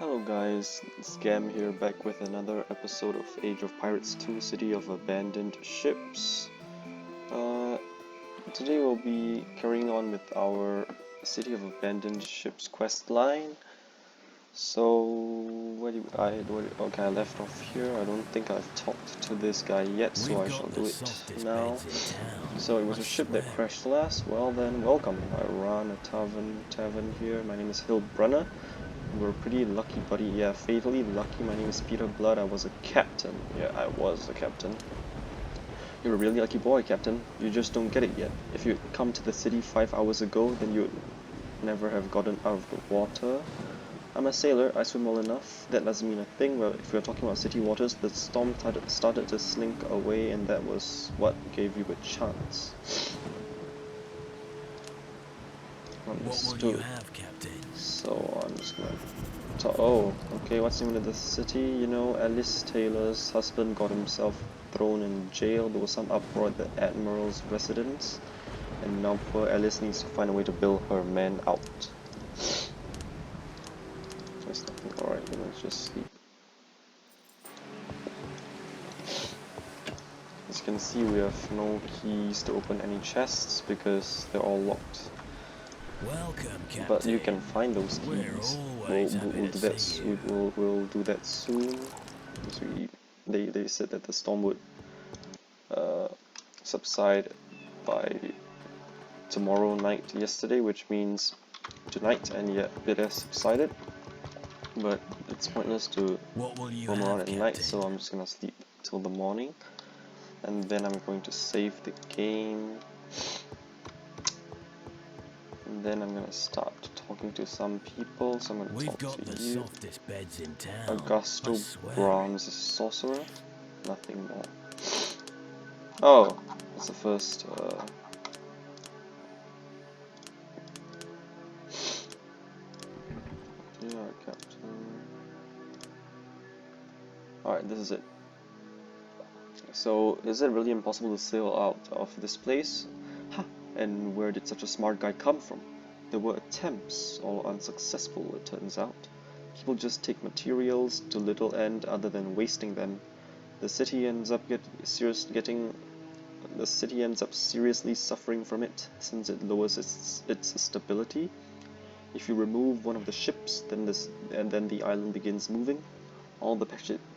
Hello guys, it's Gam here, back with another episode of Age of Pirates 2 City of Abandoned Ships. Today we'll be carrying on with our City of Abandoned Ships quest line. So, okay, I left off here. I don't think I've talked to this guy yet, so I shall do it now. So it was a ship that crashed last. Well then, welcome. I run a tavern here. My name is Hillbrunner. We're pretty lucky, buddy. Yeah, fatally lucky. My name is Peter Blood. I was a captain. Yeah, I was a captain. You're a really lucky boy, Captain. You just don't get it yet. If you'd come to the city 5 hours ago, then you'd never have gotten out of the water. I'm a sailor. I swim well enough. That doesn't mean a thing. Well, if we're talking about city waters, the storm started to slink away, and that was what gave you a chance. What will you have, Captain? So I'm just gonna oh, okay, what's the name of the city? You know, Alice Taylor's husband got himself thrown in jail. There was some uproar at the Admiral's residence, and now poor Alice needs to find a way to bail her men out. There's nothing. Alright, let's just sleep. As you can see, we have no keys to open any chests because they're all locked. Welcome, Captain. But you can find those keys. We'll do that soon. Because they said that the storm would subside by tomorrow night yesterday, which means tonight, and yet it has subsided. But it's pointless to roam around at night, so I'm just gonna sleep till the morning, and then I'm going to save the game. And then I'm gonna start talking to some people. So I'm gonna talk to you. Beds in town, Augusto Bronze Sorcerer. Nothing more. Oh, that's the first. Yeah, Captain. Alright, this is it. So, is it really impossible to sail out of this place? Huh. And where did such a smart guy come from? There were attempts, all unsuccessful it turns out. People just take materials to little end other than wasting them. The city ends up seriously suffering from it, since it lowers its stability. If you remove one of the ships, then the island begins moving. All the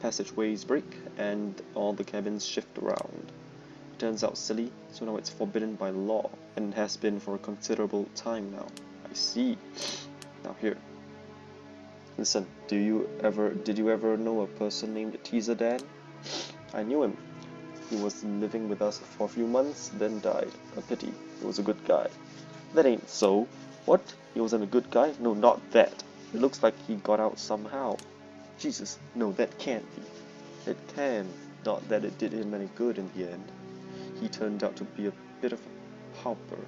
passageways break, and all the cabins shift around. It turns out silly, so now it's forbidden by law, and has been for a considerable time now. I see. Now here. Listen, did you ever know a person named Teaser Dan? I knew him. He was living with us for a few months, then died. A pity. He was a good guy. That ain't so. What? He wasn't a good guy? No, not that. It looks like he got out somehow. Jesus, no, that can't be. It can. Not that it did him any good in the end. He turned out to be a bit of a pauper.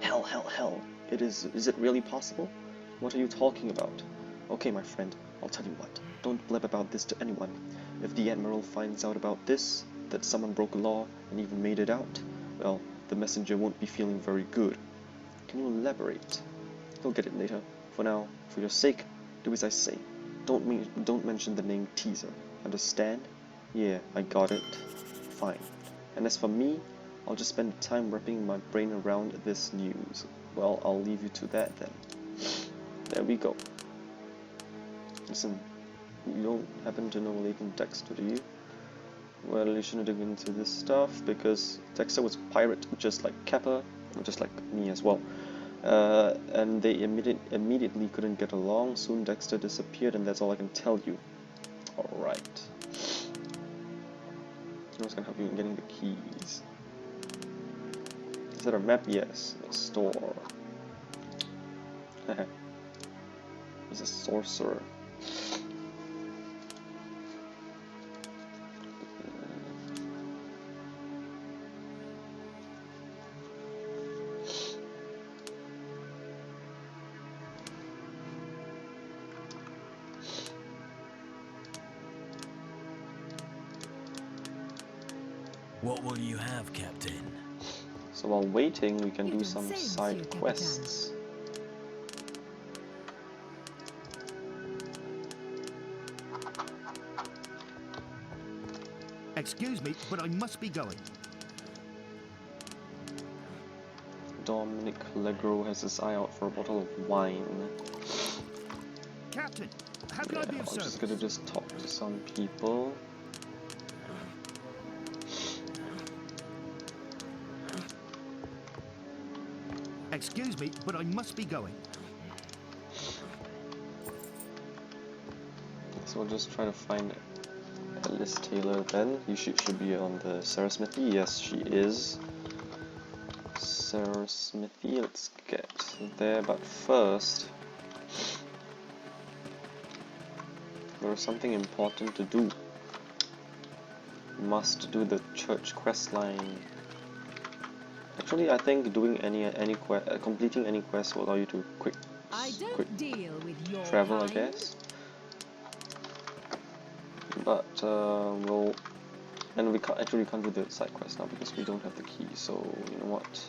Hell. Is it really possible? What are you talking about? Okay, my friend, I'll tell you what. Don't blab about this to anyone. If the Admiral finds out about this, that someone broke a law and even made it out, well, the messenger won't be feeling very good. Can you elaborate? He'll get it later. For now, for your sake, do as I say. Don't mention the name Teaser. Understand? Yeah, I got it. Fine. And as for me, I'll just spend time wrapping my brain around this news. Well, I'll leave you to that then. There we go. Listen, you don't happen to know Leighton Dexter, do you? Well, you shouldn't dig into this stuff, because Dexter was a pirate, just like Kappa, just like me as well. And they immediately couldn't get along. Soon Dexter disappeared, and that's all I can tell you. Alright. I was gonna help you in getting the keys. Is that a map? Yes. A store. He's a sorcerer. What will you have, Captain? So while waiting, we can do some side quests. Excuse me, but I must be going. Dominic Legro has his eye out for a bottle of wine. Captain, how can Yeah, I be of I'm service? just gonna talk to some people. Excuse me, but I must be going. So we'll just try to find Alice Taylor then. Should be on the Sarah Smithy. Yes, she is. Sarah Smithy, let's get there, but first there is something important to do. Must do the church quest line. Actually, I think doing completing any quest will allow you to quick deal with your travel, kind. I guess. But we can't do the side quest now because we don't have the key. So you know what?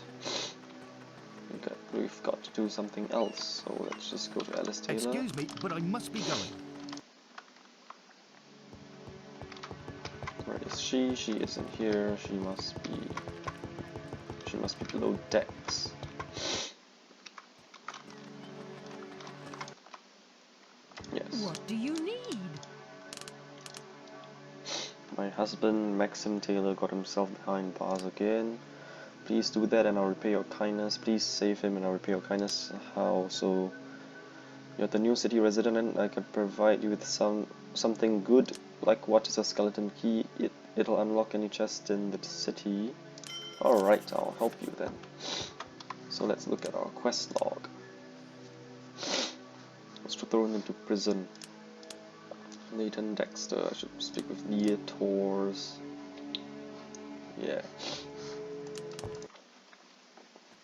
We've got to do something else. So let's just go to Alice Taylor. Excuse me, but I must be going. Where is she? She isn't here. She must be below decks. Yes. What do you need? My husband, Maxim Taylor, got himself behind bars again. Please do that and I'll repay your kindness. Please save him and I'll repay your kindness. How? So you're the new city resident and I can provide you with something good. Like what is a skeleton key? It'll unlock any chest in the city. Alright, I'll help you then. So let's look at our quest log. Let's throw him into prison. Leighton Dexter, I should speak with Leah Tors. Yeah.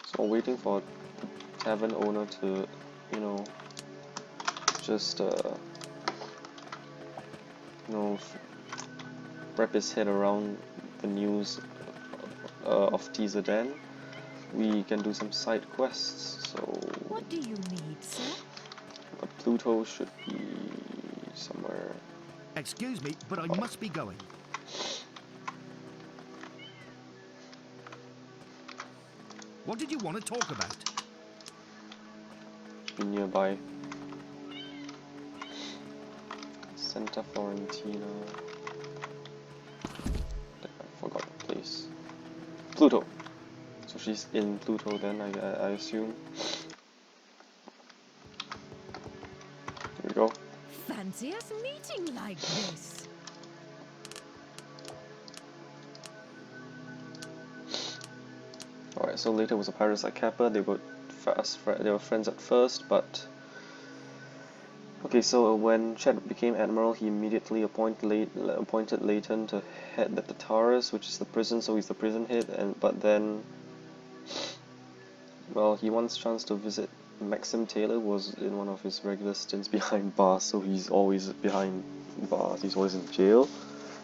So I'm waiting for the tavern owner to, you know, just, wrap his head around the news of Teaser Den. We can do some side quests, so... What do you need, sir? But Pluto should be somewhere. Excuse me, but I must be going. What did you want to talk about? Be nearby. Santa Florentina. I forgot the place. Pluto. So she's in Pluto then, I assume. Here we go. Fancy us meeting like this. Alright, so later was a pirates like Kappa. They were friends at first, but okay. So when Chet became admiral, he immediately appointed Leighton to head the Tartarus, which is the prison. So he's the prison head, but then, well, he once chanced to visit Maxim Taylor, who was in one of his regular stints behind bars. So he's always behind bars. He's always in jail.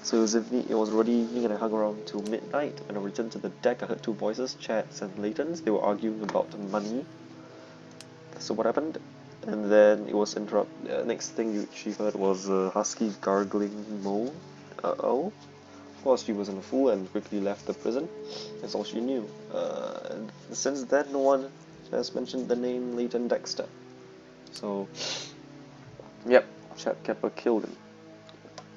So it was already evening and I hung around till midnight. When I returned to the deck, I heard two voices, Chad's and Leighton's. They were arguing about money. So what happened? And then it was interrupted. Next thing she heard was a husky gargling moan. Uh-oh. Of course, she wasn't a fool and quickly left the prison. That's all she knew. And since then, no one has mentioned the name Leighton Dexter. So, yep, Chad Kepper killed him.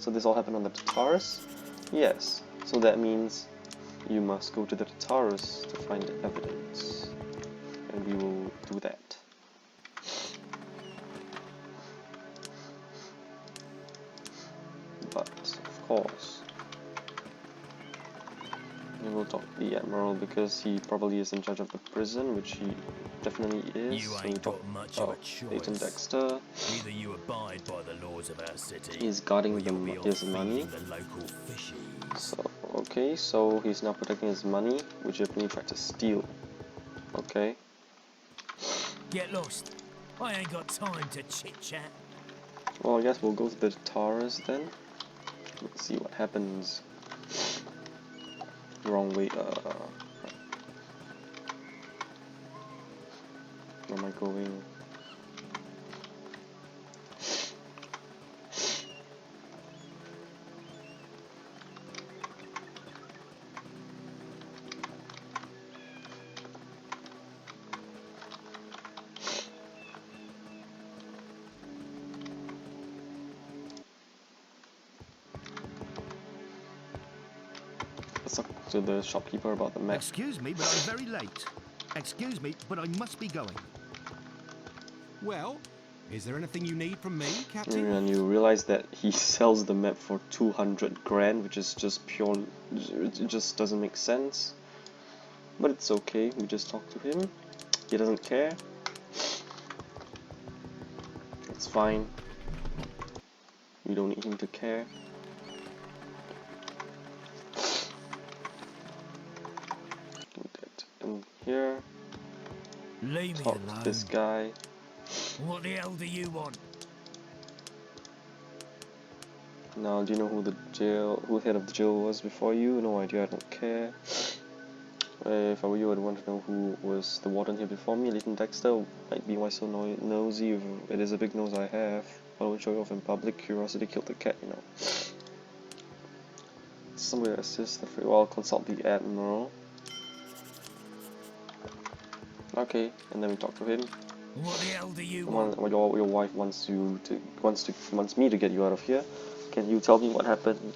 So this all happened on the Tartarus? Yes. So that means you must go to the Tartarus to find the evidence. And we will do that. But, of course, we will talk to the Admiral because he probably is in charge of the prison, which he definitely is. You So we ain't talk got much of a Leighton choice. Dexter. Either you abide by the laws of our city, He's guarding or you'll be off his money. feeding the local fishies. So, okay, so he's now protecting his money, which Ebony tried to steal. Okay. Get lost. I ain't got time to chit-chat. Well, I guess we'll go to the Taurus then. Let's see what happens. Wrong way, where am I going? Let's talk to the shopkeeper about the map. Excuse me, but I'm very late. Excuse me, but I must be going. Well, is there anything you need from me, Captain? And you realize that he sells the map for 200 grand, which is just pure. It just doesn't make sense. But it's okay. We just talk to him. He doesn't care. It's fine. We don't need him to care. Get in here. Leave me Talk to alone. this guy. What the hell do you want? Now, do you know who the head of the jail was before you? No idea. I don't care. If I were you, I'd want to know who was the warden here before me. Leighton Dexter. Might be why so nosy. If it is a big nose I have. I won't show you off in public. Curiosity killed the cat, you know. Somebody to assist the free. Well, I'll consult the admiral. Okay, and then we talk to him. What the hell do you want? Your wife wants me to get you out of here. Can you tell me what happened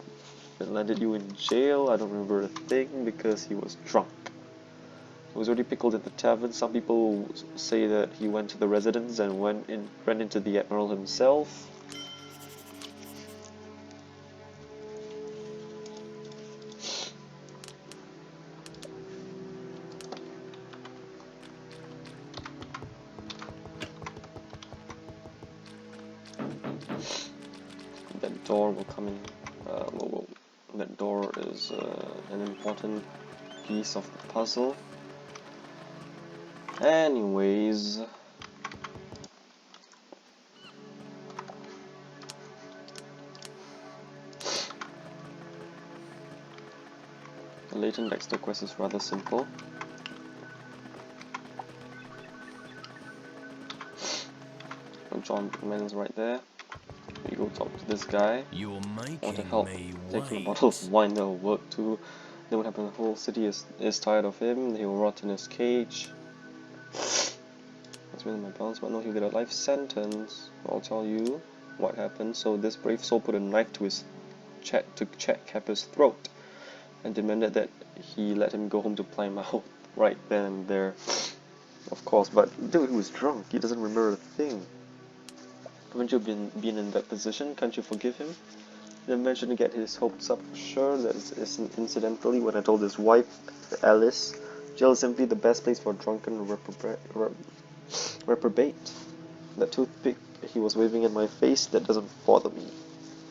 that landed you in jail? I don't remember a thing because he was drunk. He was already pickled at the tavern. Some people say that he went to the residence and ran into the admiral himself. That door will come in. That door is an important piece of the puzzle. Anyways, the Leighton Dexter quest is rather simple. John Mann's right there. You go talk to this guy. You're Want to making help me taking a wait. bottle of wine that'll work too. Then what happened? The whole city is tired of him. He'll rot in his cage. That's within my bounds, but no, he'll get a life sentence. I'll tell you what happened. So this brave soul put a knife to Chet Kappa's throat and demanded that he let him go home to play him out right then and there. Of course, but dude, he was drunk. He doesn't remember a thing. Haven't you been in that position? Can't you forgive him? Then managed to get his hopes up for sure. That is incidentally when I told his wife, Alice, jail is simply the best place for a drunken reprobate. That toothpick he was waving in my face, that doesn't bother me.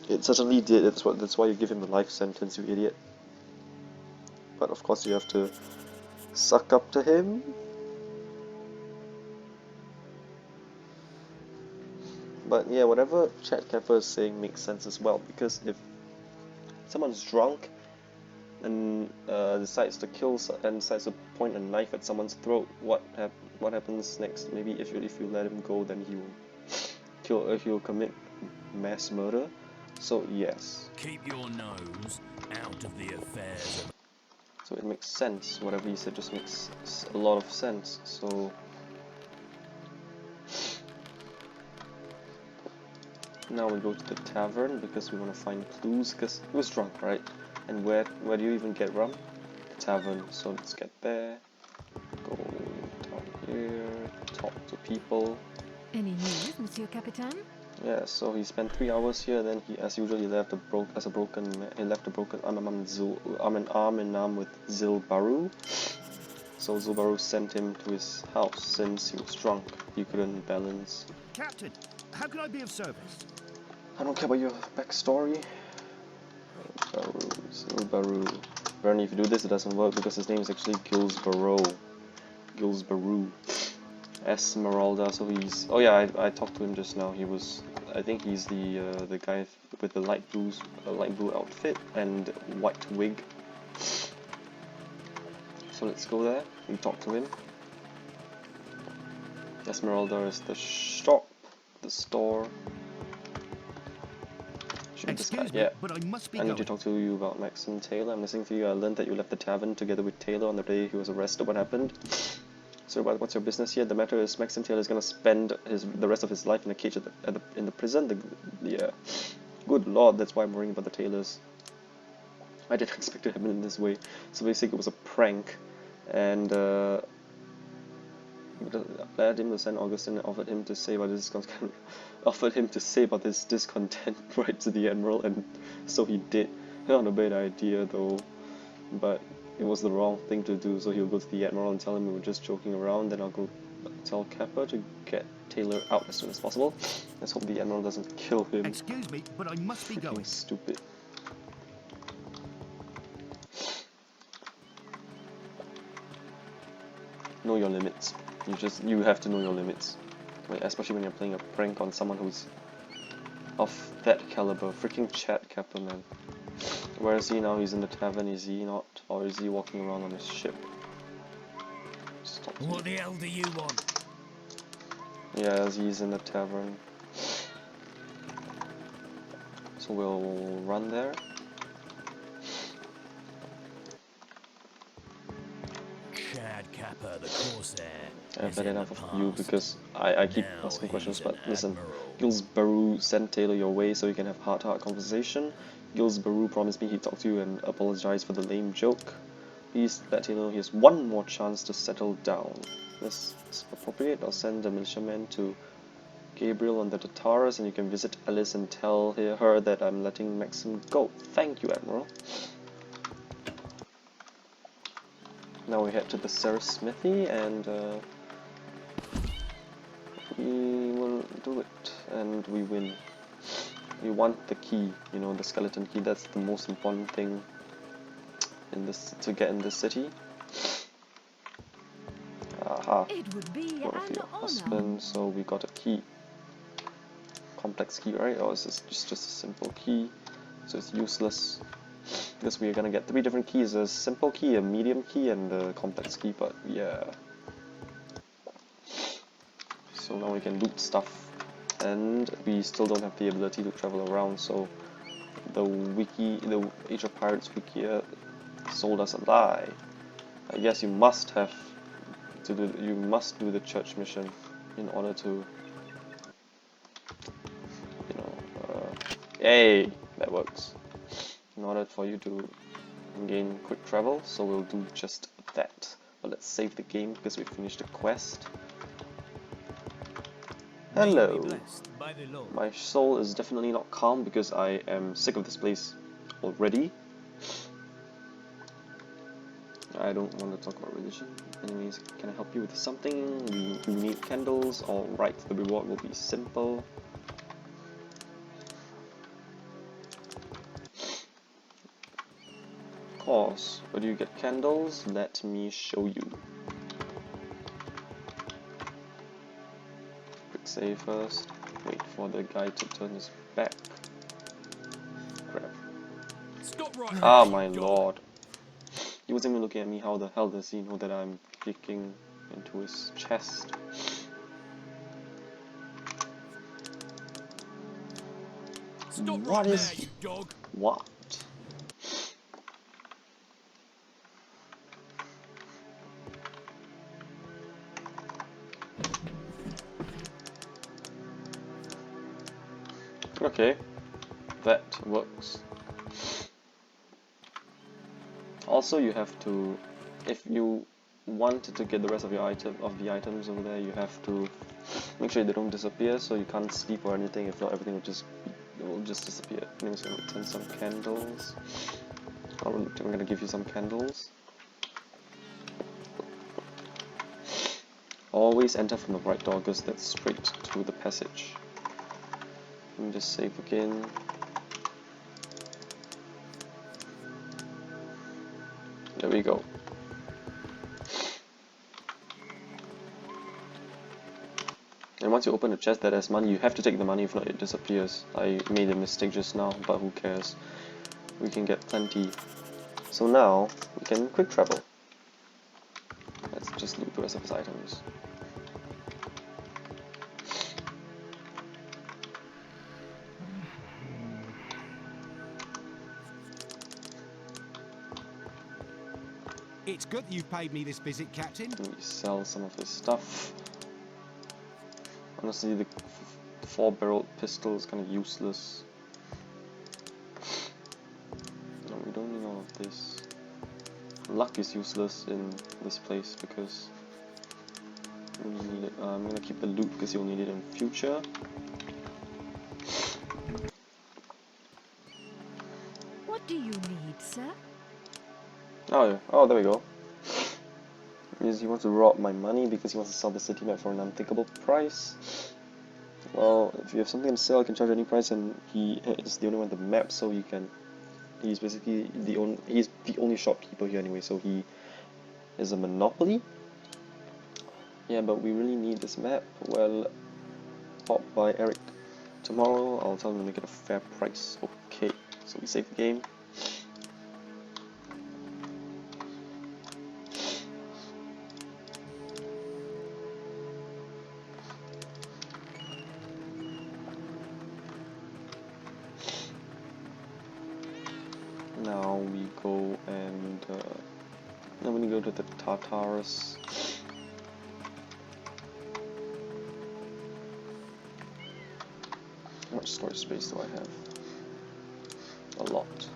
It certainly did. That's why you give him a life sentence, you idiot. But of course you have to suck up to him. But yeah, whatever Chet Kappa is saying makes sense as well, because if someone's drunk and decides to kill and decides to point a knife at someone's throat, what happens next? Maybe if you let him go, then he will he'll commit mass murder. So yes. Keep your nose out of the affairs of... So it makes sense. Whatever he said just makes a lot of sense. So now we go to the tavern because we want to find clues, because he was drunk, right? And where do you even get rum? The tavern. So let's get there. Go down here. Talk to people. Any news, Monsieur Capitaine? Yeah. So he spent 3 hours here. Then he, as usual, he left a broken arm in arm with Zil Baru. So Zil Baru sent him to his house since he was drunk. He couldn't balance. Captain, how can I be of service? I don't care about your backstory. Zil Baru. Apparently, if you do this, it doesn't work because his name is actually Gilles Baru. Esmeralda. So he's. Oh yeah, I talked to him just now. He was. I think he's the guy with the light blue outfit and white wig. So let's go there and talk to him. Esmeralda is the shop, the store. Excuse me, yeah. but I must be I need going. to talk to you about Maxim Taylor. I'm listening to you. I learned that you left the tavern together with Taylor on the day he was arrested. What happened? So what's your business here? The matter is Maxim Taylor is gonna spend the rest of his life in a cage in the prison. Good lord, that's why I'm worrying about the Taylors. I didn't expect it to happen in this way. So basically it was a prank, and led him to St. Augustine and offered him to say about this discontent right to the Admiral, and so he did. Not a bad idea though, but it was the wrong thing to do. So he'll go to the Admiral and tell him we were just joking around, then I'll go tell Kappa to get Taylor out as soon as possible. Let's hope the Admiral doesn't kill him. Excuse me, but I must be going. Freaking stupid. Know your limits. You have to know your limits. Like, especially when you're playing a prank on someone who's of that caliber. Freaking Chad Kappa, man. Where is he now? He's in the tavern, is he not? Or is he walking around on his ship? Stop. What the hell do you want? Yeah, he's in the tavern. So we'll run there. Chad Kappa, the Corsair. I've had enough of you because I keep asking questions, but listen. Gilsborough sent Taylor your way so you can have heart-to-heart conversation. Gilsborough promised me he'd talk to you and apologize for the lame joke. Please let Taylor know he has one more chance to settle down. This is appropriate. I'll send the militiaman to Gabriel on the Taurus, and you can visit Alice and tell her that I'm letting Maxim go. Thank you, Admiral. Now we head to the Ceres Smithy, and we will do it, and we win. We want the key, you know, the skeleton key. That's the most important thing in this to get in this city. Aha. It would be Go for an your honor. husband. So we got a key. Complex key, right? Or is this just a simple key? So it's useless. Because we're gonna get 3 different keys: a simple key, a medium key, and a complex key. But yeah. So now we can loot stuff, and we still don't have the ability to travel around. So the Age of Pirates wiki sold us a lie. I guess you must do the church mission in order to, you know, hey, that works. In order for you to gain quick travel, so we'll do just that. But let's save the game because we finished the quest. Hello. My soul is definitely not calm because I am sick of this place already. I don't want to talk about religion. Anyways, can I help you with something? We need candles. Alright, the reward will be simple. Of course, where do you get candles? Let me show you. Quick save first. Wait for the guy to turn his back. Crap. Stop right Ah, there, my you dog. lord. He wasn't even looking at me. How the hell does he know that I'm kicking into his chest? Stop What right is... there, you dog. What? Okay, that works. Also, you have to, if you want to get the rest of your items over there, you have to make sure they don't disappear. So you can't sleep or anything. If not, everything will just disappear. Anyways, I'm gonna turn some candles. I'm gonna give you some candles. Always enter from the right door because that's straight to the passage. Let me just save again. There we go. And once you open the chest that has money, you have to take the money, if not it disappears. I made a mistake just now, but who cares? We can get plenty. So now, we can quick travel. Let's just loot the rest of his items. It's good that you've paid me this visit, Captain. Let me sell some of his stuff. Honestly, the 4-barreled pistol is kind of useless. No, we don't need all of this. Luck is useless in this place because we need it. I'm gonna keep the loot because you'll need it in future. What do you need, sir? Oh, there we go. He wants to rob my money because he wants to sell the city map for an unthinkable price. Well, if you have something to sell, I can charge any price, and he is the only one with the map, so you can. He's basically he's the only shopkeeper here anyway, so he is a monopoly. Yeah, but we really need this map. Well, bought by Eric. Tomorrow I'll tell him to make it a fair price. Okay, so we save the game. Now we go and then we go to the Tartarus. How much storage space do I have? A lot.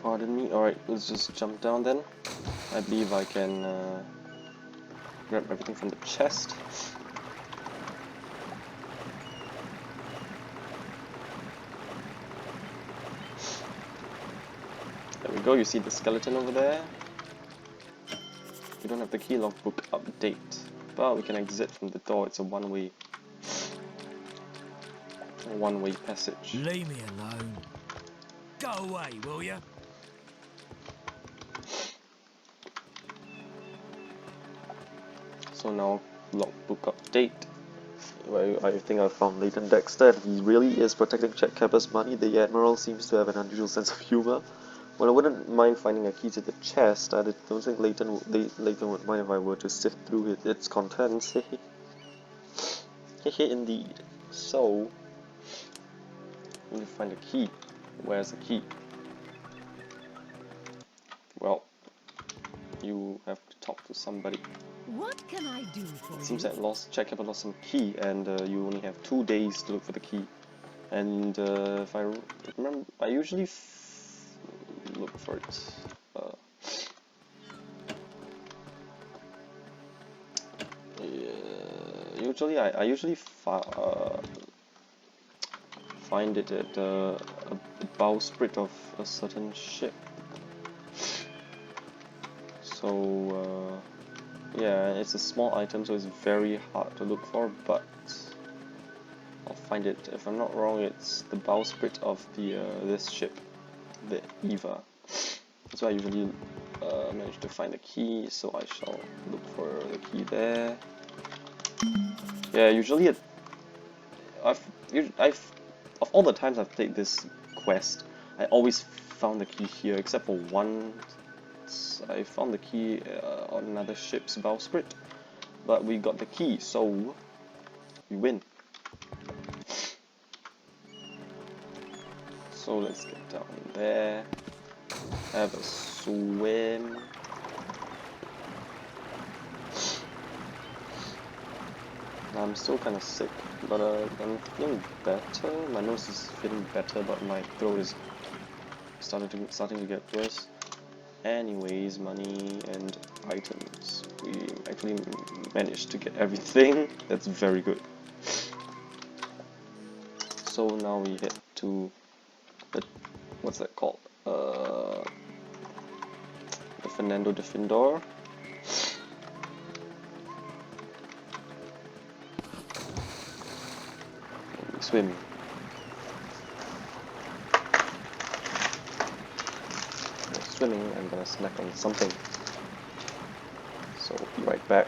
Pardon me. Alright, let's just jump down then. I believe I can grab everything from the chest. There we go, you see the skeleton over there? We don't have the key logbook update, but we can exit from the door. It's a one-way passage. Leave me alone. Go away, will ya? So now, logbook update. I think I found Leighton Dexter, and he really is protecting Jack Cabba's money. The Admiral seems to have an unusual sense of humor. Well, I wouldn't mind finding a key to the chest. I don't think Leighton would mind if I were to sift through its contents. Hehe, indeed. So, we need to find a key. Where's the key? Well, you have to talk to somebody. What can I do for It seems you? that Jack Cabba lost some key, and you only have 2 days to look for the key. And if I remember, I usually look for it. Usually, I usually find it at a bowsprit of a certain ship. So yeah, it's a small item, so it's very hard to look for, but I'll find it. If I'm not wrong, it's the bowsprit of the this ship, the Eva. So I usually manage to find the key, so I shall look for the key there. Yeah, usually of all the times I've played this quest, I always found the key here, except for once I found the key on another ship's bowsprit. But we got the key, so we win. So let's get down there, have a swim. I'm still kind of sick, but I'm feeling better. My nose is feeling better, but my throat is starting to get worse. Anyways, money and items. We actually managed to get everything. That's very good. So now we head to the, what's that called? The Fernando de Findor. Swim. While swimming, I'm gonna snack on something. So be right back.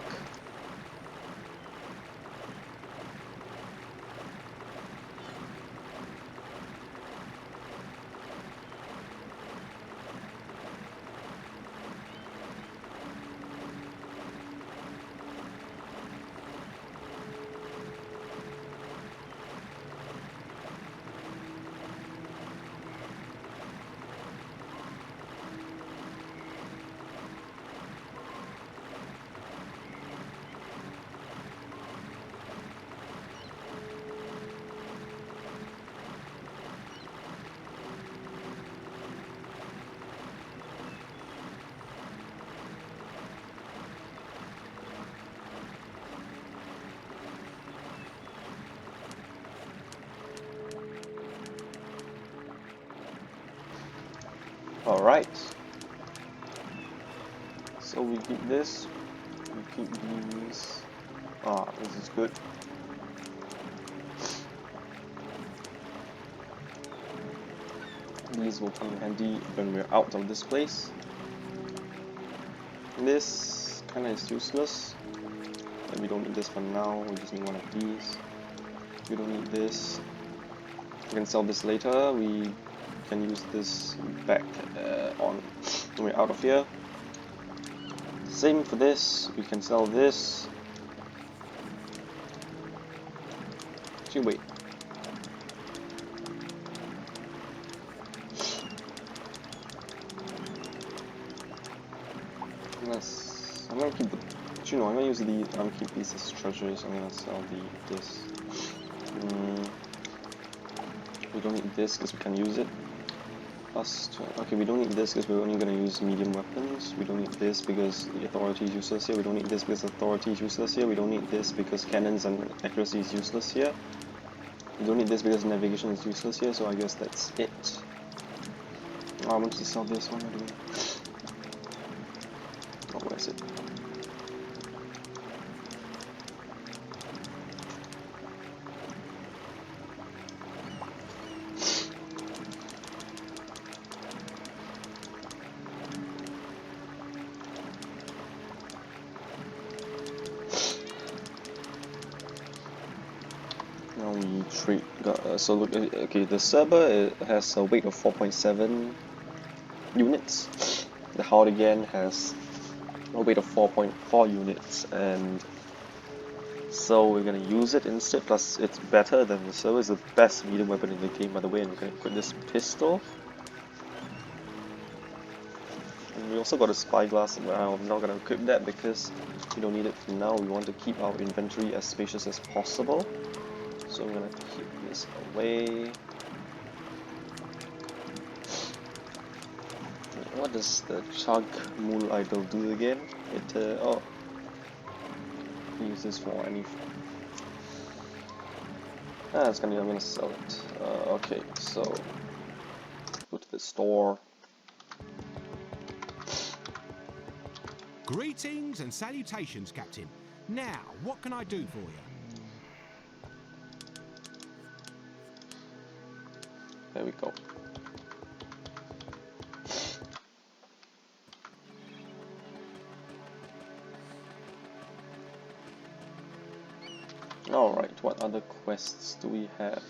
Alright. So we keep this. We keep these. Ah, this is good. These will come in handy when we're out of this place. This kinda is useless. And we don't need this for now, we just need one of these. We don't need this. We can sell this later. We can use this back on when we're out of here. Same for this, we can sell this. Actually, wait. I'm gonna keep the. You know, I'm gonna use the. I'm gonna keep these as treasures. I'm gonna sell this. We don't need this because we can use it. Okay, we don't need this because we're only gonna use medium weapons. We don't need this because the authority is useless here. We don't need this because authority is useless here. We don't need this because cannons and accuracy is useless here. We don't need this because navigation is useless here. So I guess that's it. Oh, I want to sell this one. Anyway. Oh, where is it? Now we trade. So look, okay, the server has a weight of 4.7 units. The Howd again has a weight of 4.4 units, and so we're gonna use it instead. Plus, it's better than the server. It's the best medium weapon in the game, by the way. And we're gonna equip this pistol. And we also got a spyglass. Well, I'm not gonna equip that because we don't need it for now. We want to keep our inventory as spacious as possible. So I'm gonna keep this away. What does the Chug Mool idol do again? It oh, use this for any. It's gonna. I'm gonna sell it. Okay, so go to the store. Greetings and salutations, Captain. Now, what can I do for you? There we go. Alright, what other quests do we have?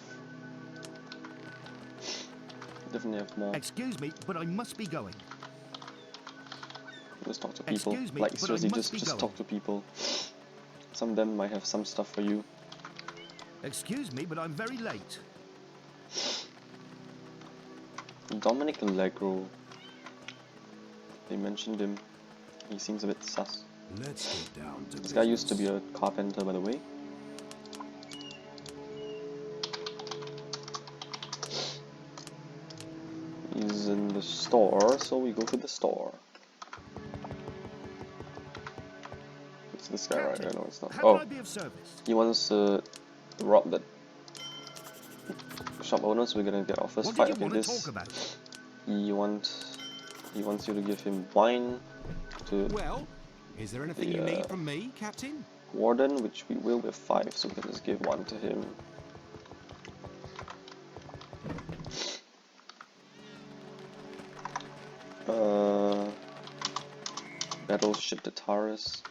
Definitely have more. Excuse me, but I must be going. Just talk to people. Excuse me, Like but I seriously, must be just going. talk to people. Some of them might have some stuff for you. Excuse me, but I'm very late. Dominic Allegro. They mentioned him. He seems a bit sus. Let's get down to This guy used to be a carpenter, by the way. He's in the store, so we go to the store. It's this guy, right? I know it's not. How Oh, can I be of service? he wants to rob the shop owner, so we're gonna get our first What fight. did you Okay, want to this talk about? he wants you to give him wine to Well, is there anything you need from me, Captain? warden, which we will with 5, so we can just give 1 to him. Battleship to Taurus.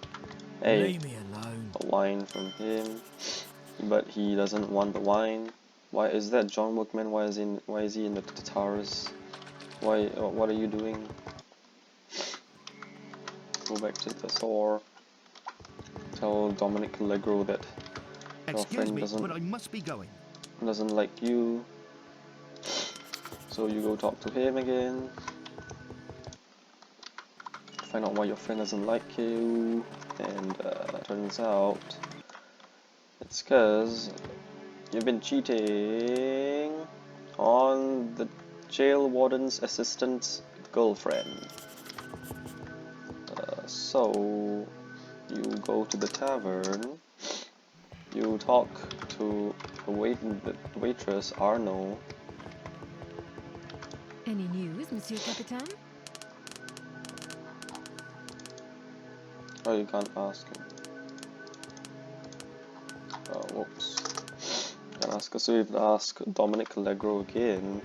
Hey, Leave me alone. a wine from him, but he doesn't want the wine. Why is that John Workman? Why is he in the Taurus? Why? What are you doing? Go back to the store. Tell Dominic Allegro that your Excuse friend me, but I must be going. doesn't like you. So you go talk to him again. Find out why your friend doesn't like you, and turns out it's because you've been cheating on the jail warden's assistant's girlfriend. So you go to the tavern, you talk to the waitress Arno, Any news, Monsieur Capitaine? Oh, you can't ask him. Oh, whoops. Can't ask her. So we have to ask Dominic Allegro again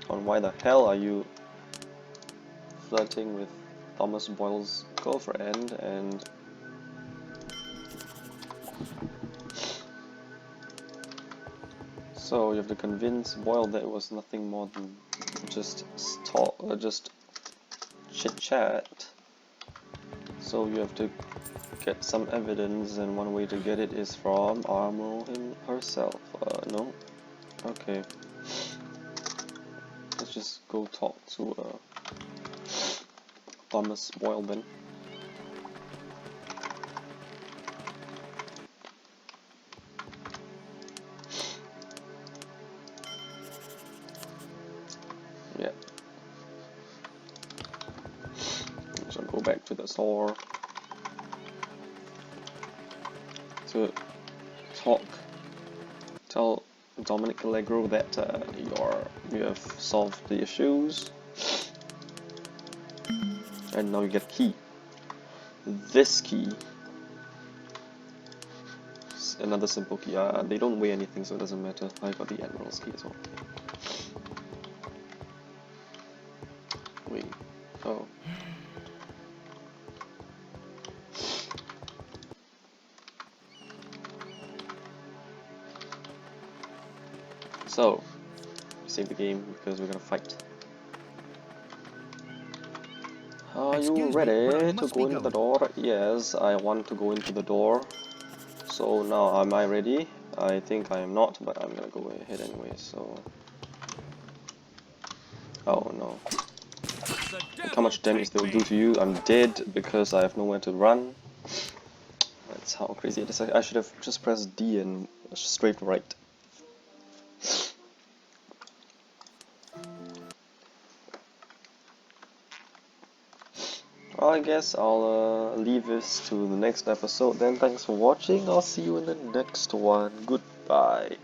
on why the hell are you flirting with Thomas Boyle's girlfriend, and so you have to convince Boyle that it was nothing more than just just chit chat. So you have to get some evidence, and one way to get it is from Armo herself. No? Okay. Let's just go talk to Thomas Boyle then. Yeah. So go back to the store to tell Dominic Allegro that you have solved the issues, and now you get a key. This key, another simple key. They don't weigh anything, so it doesn't matter. I got the Admiral's key as well. Wait. Oh. So, save the game because we're gonna fight. Are you Excuse me, but I ready to must go be into the going. door? Yes, I want to go into the door. So now, am I ready? I think I am not, but I'm gonna go ahead anyway, so... Oh no. The Look how devil much damage take they'll do me! to you. I'm dead because I have nowhere to run. That's how crazy it is. I should have just pressed D and straight right. Well, I guess I'll leave this to the next episode then. Thanks for watching. I'll see you in the next one. Goodbye.